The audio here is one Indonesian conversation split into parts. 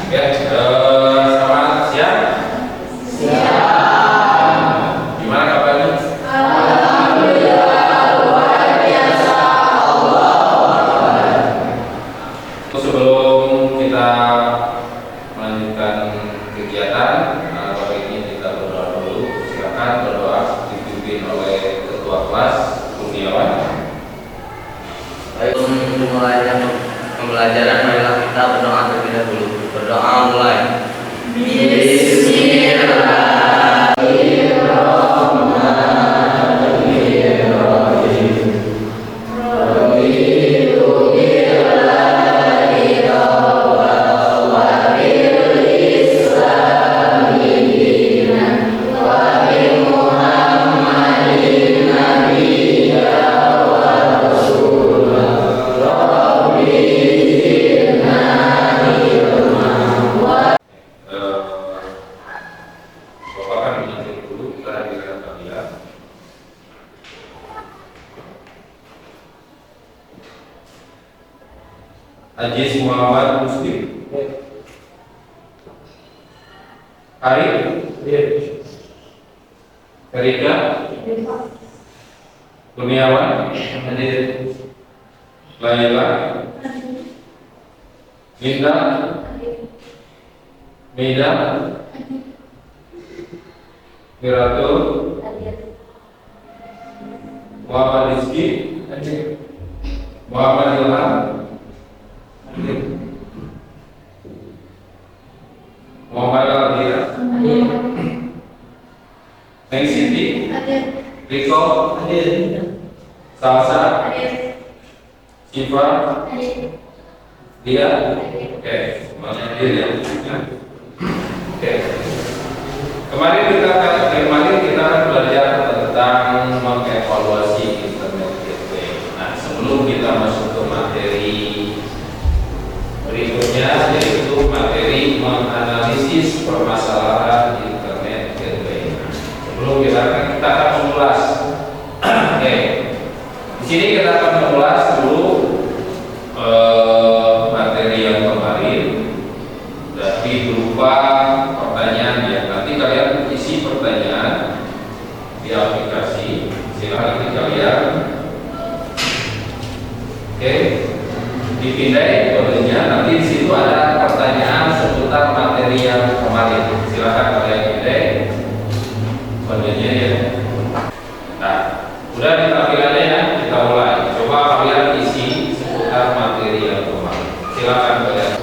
Ya, selamat siang. Siang. Gimana kabarnya? Alhamdulillah luar biasa. Allah. Sebelum kita melanjutkan kegiatan, Bapak ini kita berdoa dulu. Silakan berdoa dipimpin oleh Ketua Kelas Kurniawan. Baik, untuk dimulainya pembelajaran, marilah kita berdoa terlebih dahulu. Berdoa mulai. Bapak akan menunjuk dulu kehadiran kalian. Aziz Muhammad Muslim. Arif. Erika. Kurniawan. Hadir. Laila. Linda. Meida. Miratul. Muhammad Rizki. Muhammad Ilham. Muhammad Al-Dira. Neng Siti. Riko. Salsa. Siva. Dia. Oke, semuanya hadir ya. Oke. Kemarin kita akan belajar tentang mengevaluasi internet gateway. Nah, sebelum kita masuk ke materi berikutnya, yaitu materi menganalisis permasalahan internet gateway. Sebelum kita akan mengulas. Oke. Di sini kita akan mengulas dulu materi yang kemarin dari berupa pertanyaan ya. Nanti kalian isi pertanyaan di aplikasi. Silakan nanti kalian. Oke. Dipindai kodenya. Nanti di situ ada pertanyaan seputar materi yang kemarin. Silakan kalian pindai kodenya ya. Nah, udah di tampilannya ya. Kita mulai. Coba kalian isi seputar materi yang kemarin. Silakan kalian.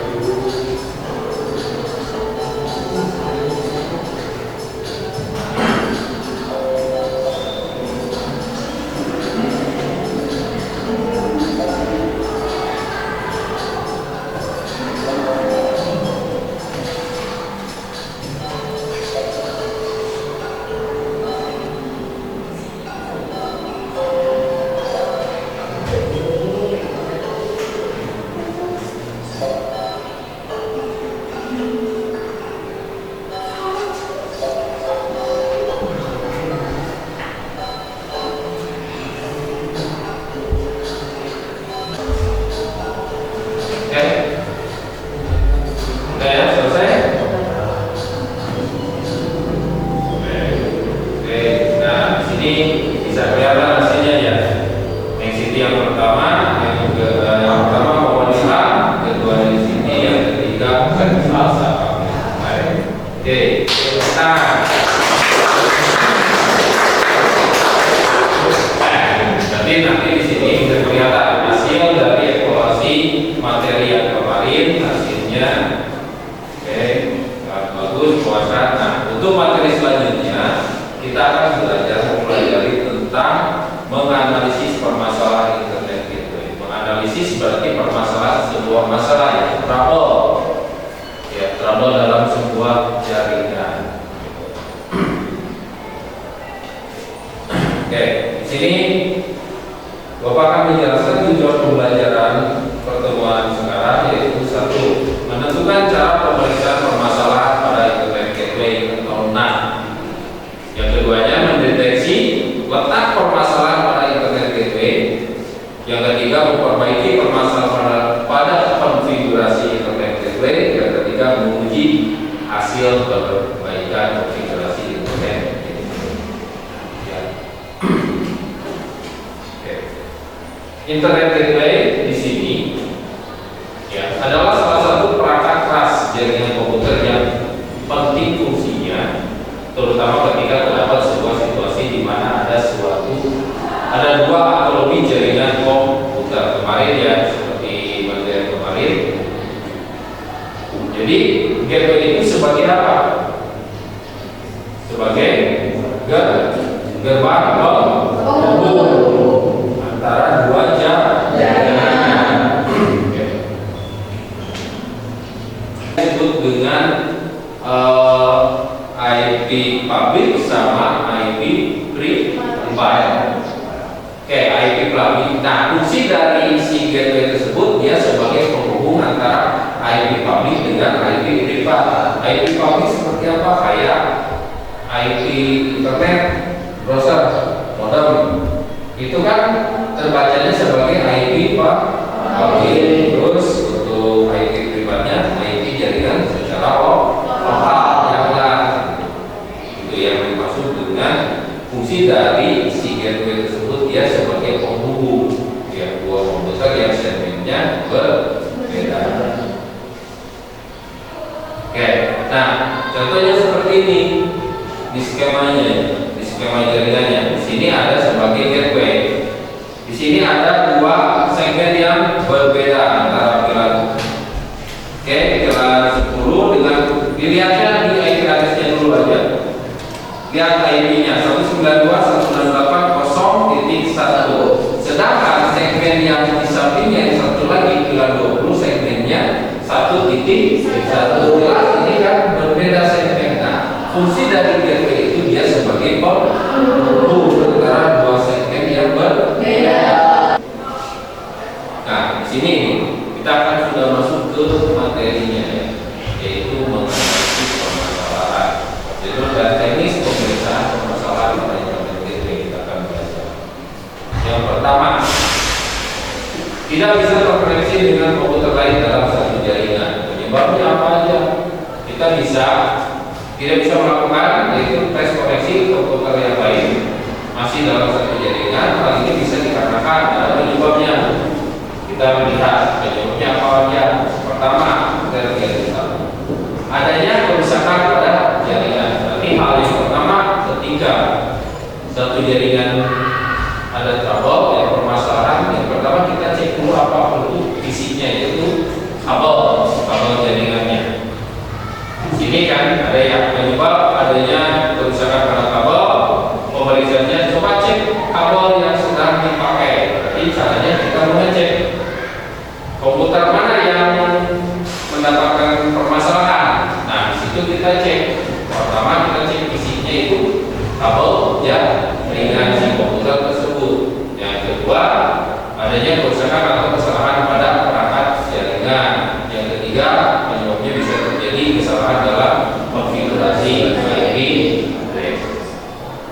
Nanti di sini bisa kelihatan hasil dari evaluasi materi yang kemarin hasilnya. Oke, bagus puasa. Nah, untuk materi selanjutnya kita akan belajar mempelajari tentang menganalisis permasalahan internet gateway. Menganalisis berarti permasalahan sebuah masalah ya, trouble. Ya, trouble dalam sebuah jaringan. Oke, di sini Bapak akan menjelaskan tujuan pembelajaran pertemuan sekarang, yaitu satu, menentukan cara pemeriksaan permasalahan pada internet gateway atau NAT. Yang keduanya, mendeteksi letak permasalahan pada internet gateway. Yang ketiga, memperbaiki permasalahan pada konfigurasi internet gateway. Yang ketiga, menguji hasil perbaikan konfigurasi internet. Ya. Oke. Internet gateway di sini ya adalah salah satu perangkat keras jaringan komputer yang penting fungsinya, terutama ketika terdapat sebuah situasi di mana ada dua atau lebih jaringan komputer kemarin ya, seperti materi kemarin. Jadi gateway itu sebagai apa? Sebagai gerbang penghubung antara dua jaringan. Disebut dengan IP public sama IP private. Oke, IP public. Nah, fungsi dari si gateway tersebut dia sebagai penghubung antara IP public dengan IP private. IP public seperti apa? Kayak IP internet, browser, modem. Itu kan terbacanya sebagai IP public. Terus untuk IP pribadinya IP jaringan secara lokal yang itu yang dimaksud dengan fungsi dari si gateway tersebut, dia sebagai penghubung ya dua komputer yang segmennya berbeda. Oke, nah contohnya seperti ini di skema jaringannya. Di sini ada sebagai gateway. Di sini ada dua segmen yang berbeda antara pilar. Oke, pilar 10 dengan dilihatnya di IP address-nya dulu aja. Lihat IP-nya 192.168.0.1. Sedangkan segmen yang di sampingnya yang satu lagi pilar 20 segmennya 1.1. Jelas ini kan berbeda segmen. Nah, fungsi dari gateway itu dia sebagai penghubung antara dua segmen yang berbeda. Nah, di sini kita akan sudah masuk ke materinya ya, yaitu mengenai permasalahan. Prosedur dan teknis pemeriksaan permasalahan pada internet gateway kita akan belajar. Yang pertama, tidak bisa terkoneksi dengan komputer lain dalam satu jaringan. Penyebabnya apa aja? Kita tidak bisa melakukan yaitu tes koneksi ke komputer yang lain masih dalam satu jaringan. Hal ini bisa dikarenakan ada penyebabnya. Kita melihat penyebabnya apa aja. Pertama, kita lihat adanya kerusakan pada jaringan. Berarti hal yang pertama, ketika satu jaringan ada trouble, ya permasalahan, yang pertama kita cek dulu apa bentuk fisiknya, yaitu kabel jaringannya. Di sini kan ada yang penyebab adanya kerusakan pada kabel. Pemeriksaannya coba cek kabel yang sedang dipakai. Berarti caranya kita mengecek komputer mana yang mendapatkan permasalahan. Nah, di situ kita cek. Pertama kita cek fisiknya itu kabel jaringan si komputer tersebut. Yang kedua, adanya kerusakan atau kesalahan pada perangkat jaringan. Yang ketiga, penyebabnya bisa terjadi kesalahan dalam konfigurasi IP.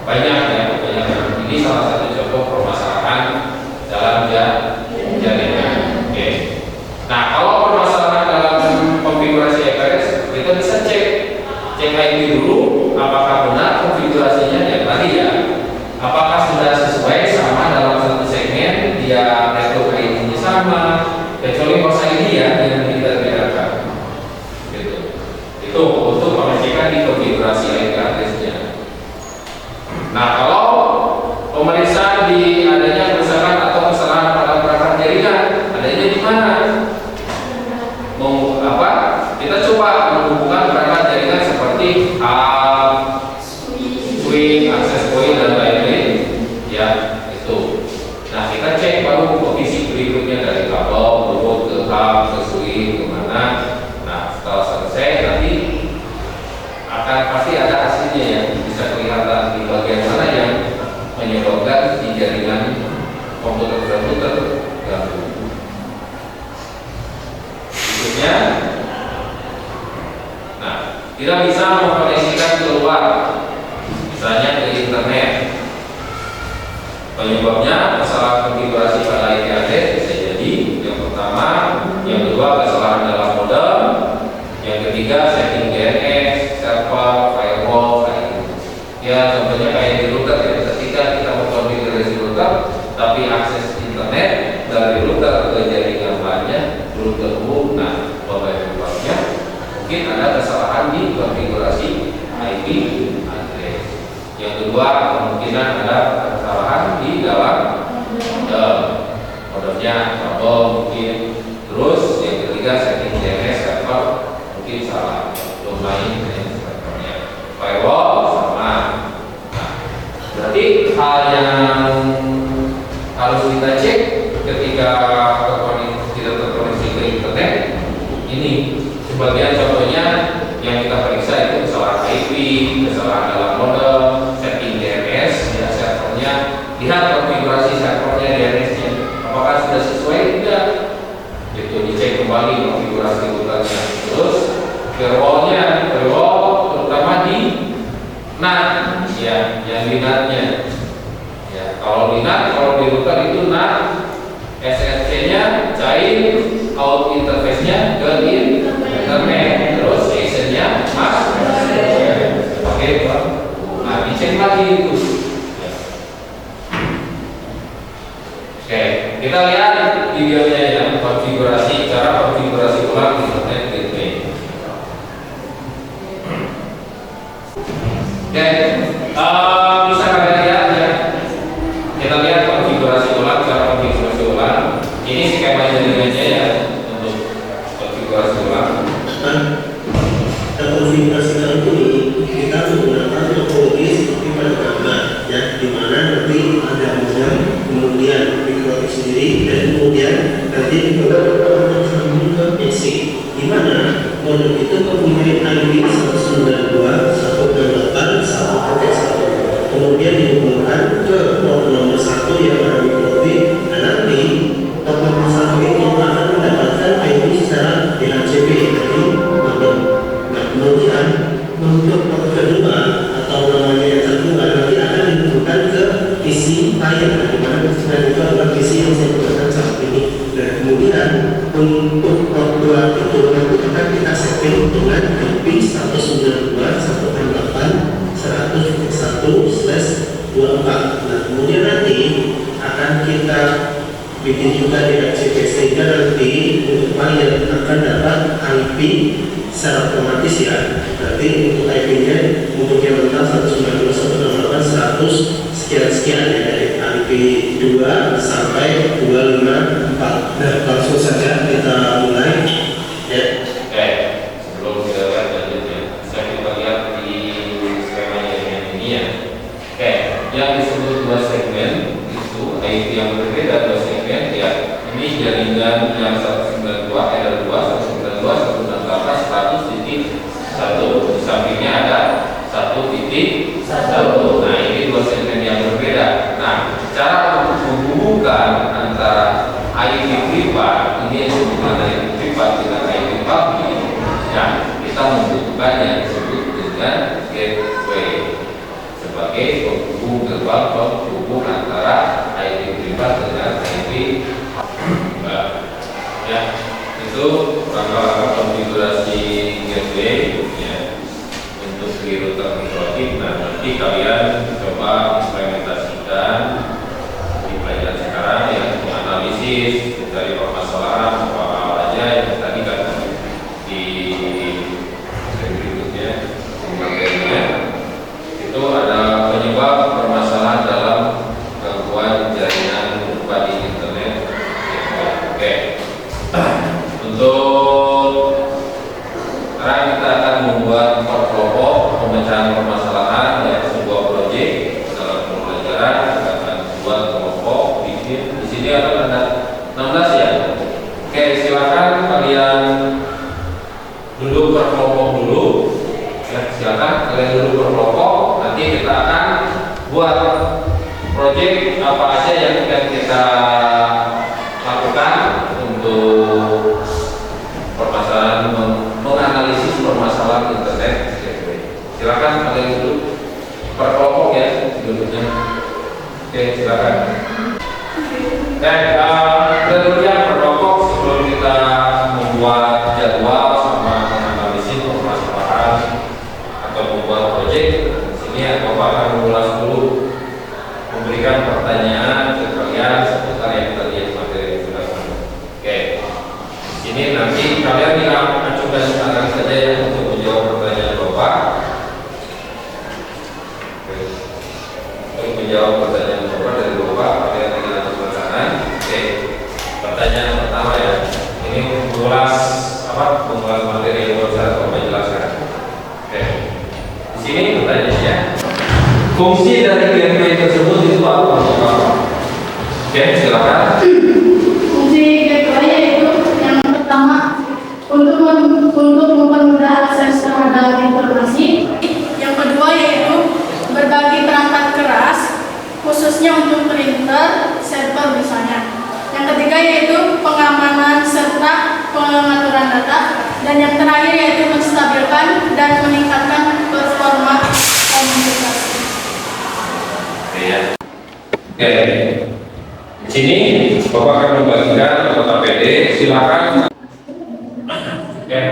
Banyak ya, banyak. Ini salah satu contoh permasalahan dalam jaringan. Oke. Nah, kalau permasalahan dalam konfigurasi IPS, kita bisa cek IP dulu, apakah benar konfigurasinya yang tadi ya, apakah sudah sesuai sama dalam satu segmen, dia network ID-nya sama, kecuali host ID ya yang kita bedakan. Gitu. Itu untuk mengecekkan di konfigurasi IP address-nya. Nah, kalau pemeriksaan di adanya kerusakan atau kesalahan pada perangkat jaringan, adanya di mana? Kita coba menghubungkan perangkat jaringan seperti swing, access point dan lain-lain, ya itu. Nah, kita cek baru posisi berikutnya dari kabel turun ke hub, ke swing, kemana. Nah, setelah selesai nanti akan pasti ada hasilnya ya, bisa kelihatan di bagian mana yang menyebabkan di jaringan komputer terganggu. Berikutnya, nah, tidak bisa mengkoneksikan keluar, misalnya ke internet. Penyebabnya kesalahan konfigurasi pada IP address bisa jadi yang pertama, yang kedua kesalahan dalam modem, yang ketiga ketiga setting DNS, server, firewall, kayak gitu. Ya contohnya kayak di router ya, ketika kita mau konfigurasi router, tapi akses internet dari router ke jaringan lainnya belum terhubung. Nah, penyebabnya mungkin ada kesalahan di konfigurasi IP address. Yang kedua, kemungkinan ada kesalahan di dalam modemnya, kabel mungkin. Terus yang ketiga setting DNS server mungkin salah, domain servernya, firewall sama. Nah, berarti hal yang harus kita cek ketika tidak terkoneksi ke internet ini, sebagian contohnya yang kita periksa itu kesalahan IP, kesalahan dalam modem, setting DNS ya, servernya, lihat konfigurasi servernya, DNS-nya apakah sudah sesuai tidak, itu dicek kembali konfigurasi routernya. Terus firewall-nya, firewall terutama di NAT ya, yang di NAT-nya ya. Kalau di NAT, kalau di router itu NAT, SSC-nya cair, out interface-nya ke internet, terus session-nya mas oke, nah dicek lagi itu ya. Oke, kita lihat videonya ya, konfigurasi, cara konfigurasi ulang internet gateway. Oke, bisa kalian lihat ya, kita lihat konfigurasi ulang, cara konfigurasi ulang. Ini skema jaringannya ya untuk konfigurasi ulang. Konfigurasi ini kita menggunakan teknologi seperti pada gambar ya, di mana nanti ada modem, kemudian mikrotik sendiri, dan kemudian nanti disambung ke PC, di mana modem itu mempunyai IP 192.168.1.1, kemudian dihubungkan ke port nomor 1 yang ada mikrotik, dan nanti port nomor 1 itu akan mendapatkan IP secara DHCP dari modem. Nah, kemudian untuk port kedua atau namanya yang kedua nanti akan dihubungkan ke PC lain, di mana itu adalah PC yang saya gunakan saat ini. Dan kemudian untuk port 2 itu nanti akan kita setting dengan IP 192.168.100.1/24. Nah, kemudian nanti akan kita bikin juga DHCP sehingga nanti untuk klien akan dapat IP secara otomatis ya. Nanti untuk IP-nya untuk yang lengkap 192.168.100 sekian ya, dari IP 2 sampai 254. Nah, langsung saja kita mulai ya. Oke, sebelum kita lihat lanjutnya, saya kita lihat di skema jaringan ini ya. Oke, yang disebut dua segmen itu IP yang berbeda, dua segmen ya. Ini jaringan yang 192 ada 2, 192, 198, 100.1. Di sampingnya ada 1.1. Nah, ini dua segmen yang berbeda. Nah, cara untuk menghubungkan antara IP privat ini yang disebut IP privat dengan IP public, ya kita membutuhkan yang disebut dengan gateway sebagai penghubung gerbang penghubung antara IP privat dengan IP public. Ya, itu rangka-rangka konfigurasi gateway ya untuk di router mikrotik. Nah, nanti kalian coba implementasikan di pelajaran sekarang ya, menganalisis dari permasalahan apa aja yang tadi kan di berikutnya materinya itu ada penyebab permasalahan dalam gangguan jaringan berupa di internet. Oke, untuk sekarang kita akan membuat kelompok pemecahan permasalahan ya, sebuah proyek dalam pembelajaran. Kita akan buat kelompok bikin di sini akan ada 16 ya. Oke, silakan kalian duduk berkelompok dulu ya, silakan kalian duduk berkelompok. Nanti kita akan buat proyek apa aja yang kita lakukan untuk permasalahan, menganalisis permasalahan internet. Silakan kalian duduk per kelompok ya duduknya. Oke, silakan. Tentunya per kelompok sebelum kita membuat jadwal sama menganalisis Fungsi dari gateway tersebut itu apa? Oke, silakan. Fungsi gateway yaitu yang pertama untuk mempermudah akses terhadap informasi. Yang kedua yaitu berbagi perangkat keras, khususnya untuk printer, server misalnya. Yang ketiga yaitu pengamanan serta pengaturan data. Dan yang terakhir yaitu menstabilkan dan meningkatkan performa komunikasi. Oke. Di sini Bapak akan membagikan anggota PD. Silakan. Oke.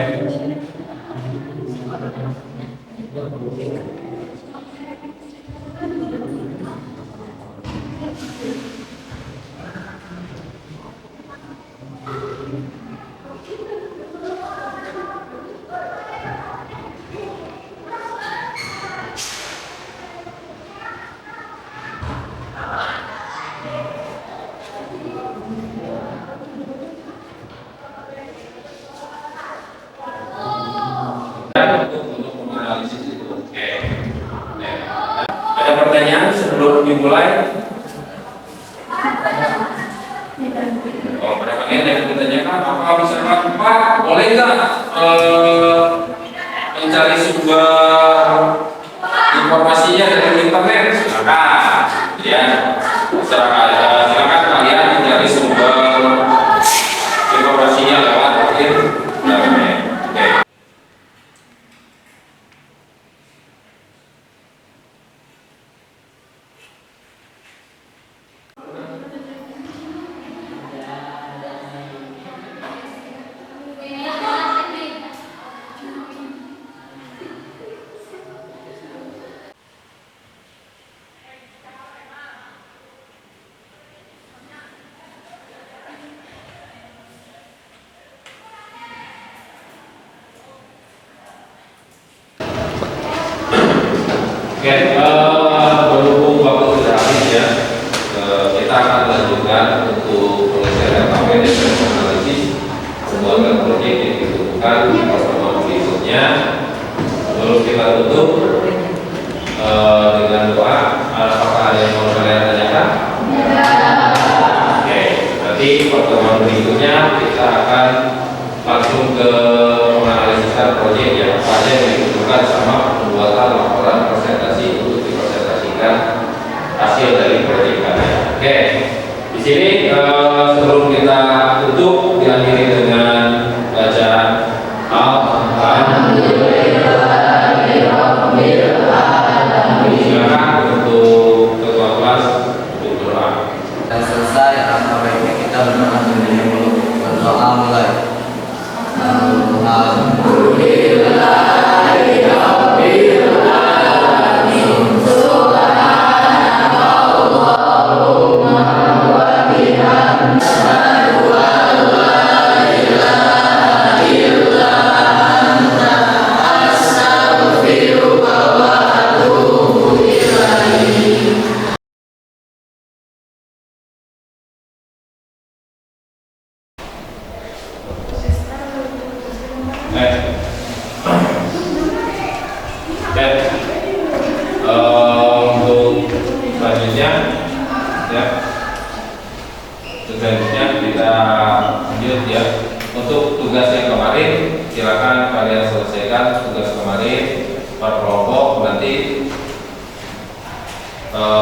Untuk menganalisis itu. Oke. Nah, ada pertanyaan sebelum dimulai? Oh, pada bagian yang ditanyakan, apa misalkan Pak, boleh nggak mencari sumber informasinya dari internet? Silakan, ya. Silakan kalian mencari sumber informasinya lewat internet. Oke. Oke, berhubung waktu sudah habis ya, kita akan lanjutkan untuk penyelesaian APD dan analisis pembuatan proyek yang dibutuhkan di pertemuan berikutnya. Sebelum kita tutup dengan doa, apakah ada yang mau kalian tanyakan? Oke, nanti pertemuan berikutnya kita akan langsung ke menganalisa proyek yang apa aja yang dibutuhkan sama pembuatan laporan presentasi untuk dipresentasikan hasil dari proyek kalian. Oke, di sini sebelum kita tutup diakhiri dengan bacaan silakan untuk ketua kelas untuk berdoa. Dan selesai, angka baiknya kita berdoa terlebih dahulu. Berdoa mulai. Untuk selanjutnya ya, selanjutnya kita lanjut ya. Untuk tugas yang kemarin silakan kalian selesaikan tugas kemarin per kelompok. Nanti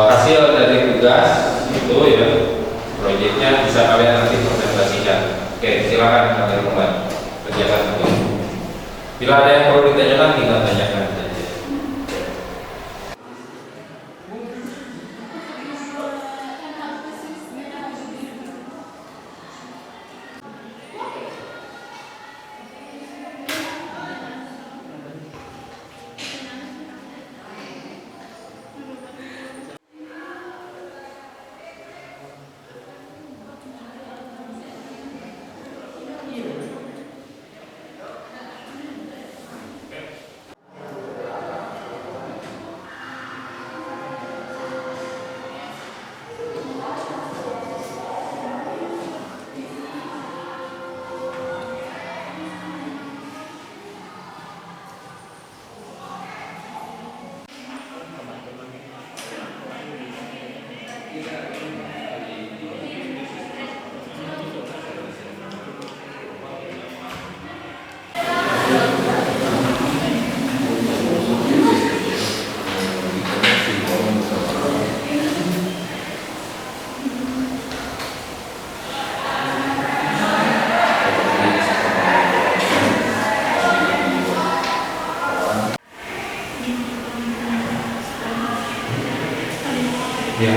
hasil dari tugas itu ya, proyeknya bisa kalian nanti presentasikan. Oke, silakan kalian mulai kerjakan tugas. Bila ada yang perlu ditanyakan, tinggal tanyakan saja. Ya.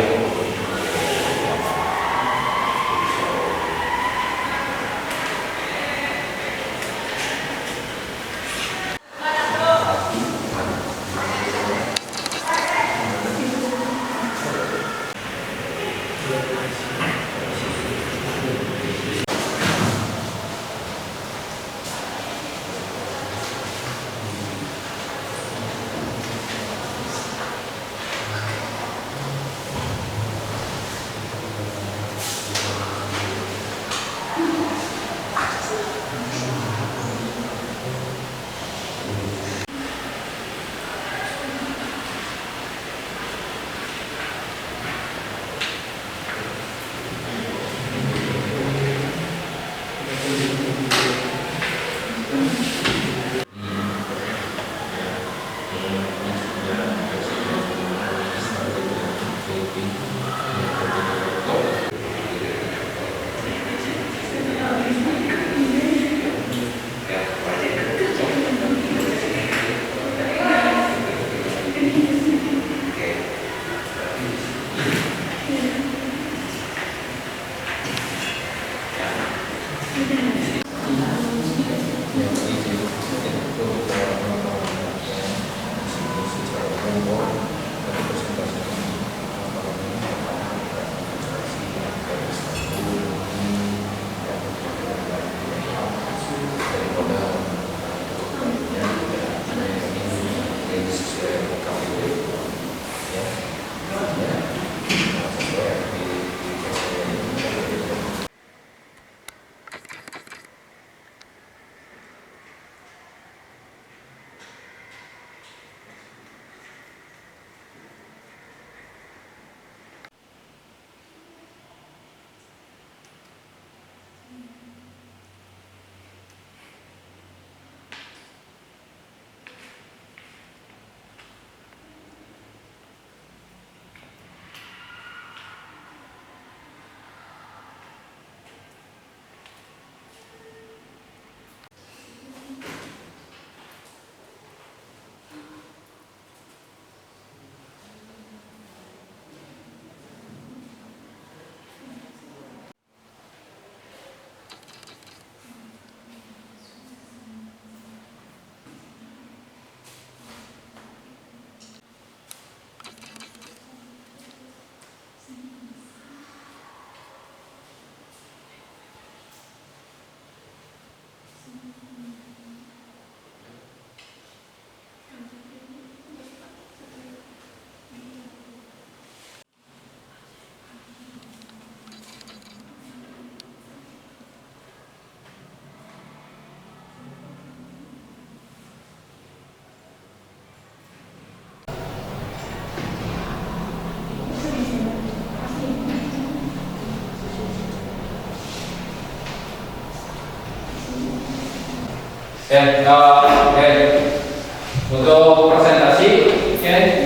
Untuk presentasi,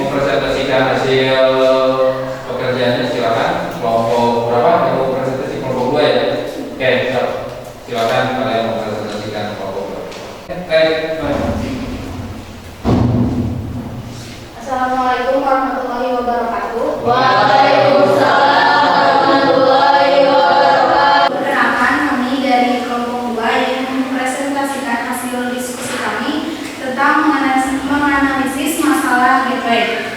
mempresentasikan hasil pekerjaannya silakan. Kelompok berapa? Yang mau presentasi kelompok 2 ya? Silakan kalian mempresentasikan kelompok 2. Assalamualaikum warahmatullahi wabarakatuh. Waalaikumsalam warahmatullahi wabarakatuh. Perkenalkan, kami dari kelompok 2 yang mempresentasikan hasil diskusi kami tentang menganalisis masalah gateway.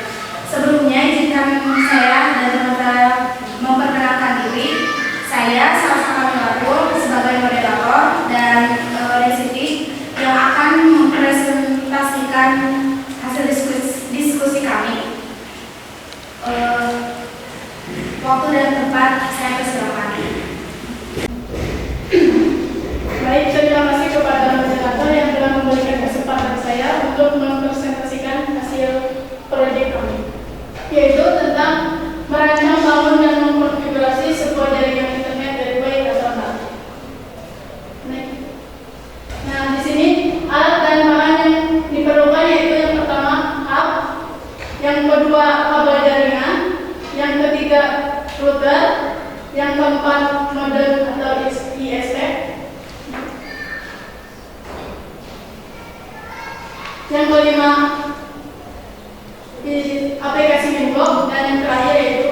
Sebelumnya izinkan saya dan teman-teman memperkenalkan diri. Saya Salsa Kamilatul sebagai moderator dan Resiti yang akan mempresentasikan hasil diskusi kami. Waktu dan tempat saya persilakan. Baik, terima kasih kepada moderator yang telah memberikan kesempatan saya untuk mempresentasikan hasil proyek kami, yaitu tentang merancang, bangun, dan mengkonfigurasi sebuah jaringan internet gateway nasional. Nah, di sini alat dan bahan yang diperlukan yaitu yang pertama hub, yang kedua kabel jaringan, yang ketiga router, yang keempat modem atau ISP, yang kelima aplikasi Menblock, dan yang terakhir yaitu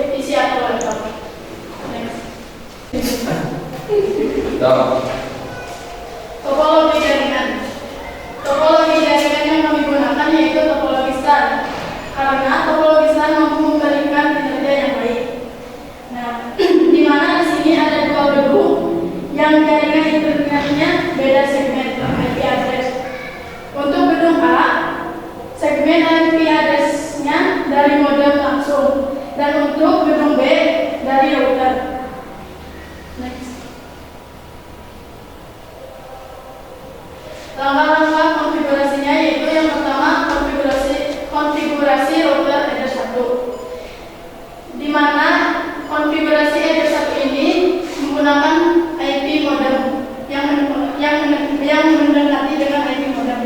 Dong. Topologi jaringan. Topologi jaringan yang kami gunakan yaitu topologi star. Karena topologi star mampu memberikan kinerja yang baik. Nah, di mana di sini ada dua gedung yang jaringan internetnya beda segmen IP address. Untuk gedung A, segmen IP address-nya dari modem langsung, dan untuk gedung B dari router. Next. Langkah-langkah konfigurasinya yaitu yang pertama konfigurasi router header 1, di mana konfigurasi header 1 ini menggunakan IP modem yang mendekati dengan IP modem.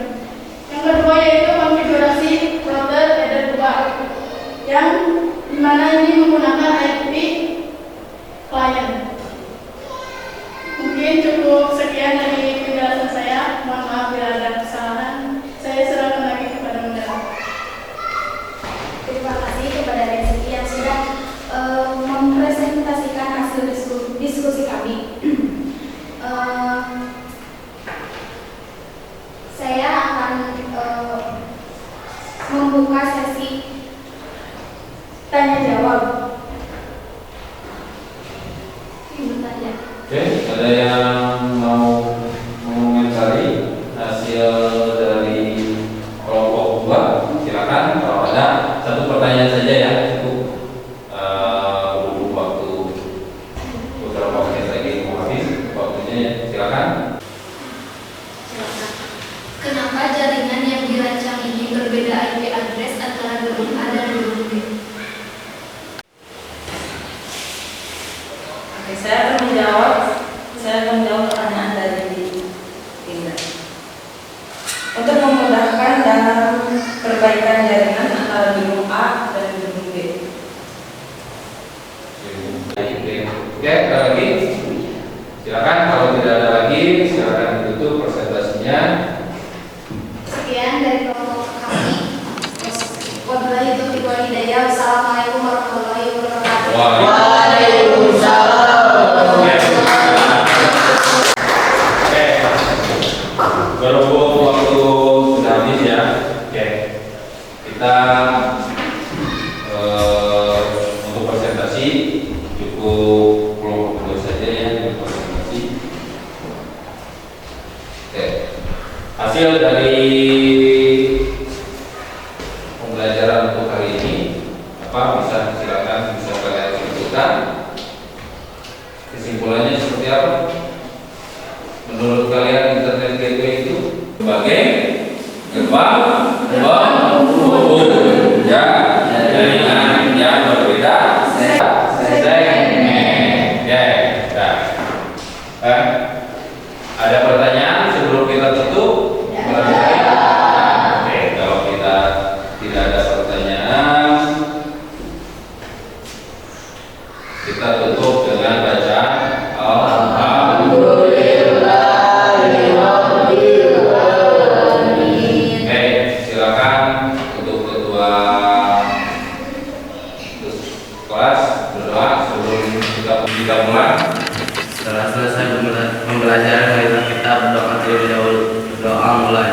Yang kedua yaitu konfigurasi router header 2, yang di mana ini menggunakan IP client. Mungkin cukup sekian dari penjelasan saya. Mohon maaf bila ada kesalahan. Saya serahkan lagi kepada Bunda. Terima kasih kepada Rezeki yang sudah mempresentasikan hasil diskusi kami. Saya akan membuka sesi tanya jawab. Bertanya. Oke, ada yang mau mengomentari hasil dari kelompok 2? Silakan. Kalau ada satu pertanyaan saja ya, cukup. Berhubung waktu beberapa menit lagi mau habis waktunya ya. Silakan. Kenapa jaringan yang dirancang ini berbeda IP address antara gedung A dan gedung B? Oke, saya akan menjawab pertanyaan dari Dinda. Untuk memudahkan dalam perbaikan jaringan antara gedung A dan gedung B. Oke, ada lagi? Silakan. Kalau tidak ada lagi, silakan ditutup presentasinya. Sekian dari kelompok kami. Wabillahi taufiq wal hidayah. Wassalamualaikum warahmatullahi wabarakatuh. Waalaikumsalam. Oke, berhubung waktu sudah habis ya. Oke, kita untuk presentasi cukup kelompok 2 saja ya untuk presentasi. Oke, hasil dari pembelajaran untuk hari ini apa? Silakan bisa kalian sebutkan. Kesimpulannya seperti apa? Menurut kalian internet gateway itu sebagai gerbang penghubung jaringan yang berbeda segmen. Ada pertanyaan sebelum kita tutup? Oke, kalau kita tidak ada pertanyaan, kita tutup dengan bacaan Oke, silakan untuk ketua kelas berdoa sebelum kita mulai. Setelah selesai pembelajaran, marilah kita berdoa terlebih dahulu. Doa mulai.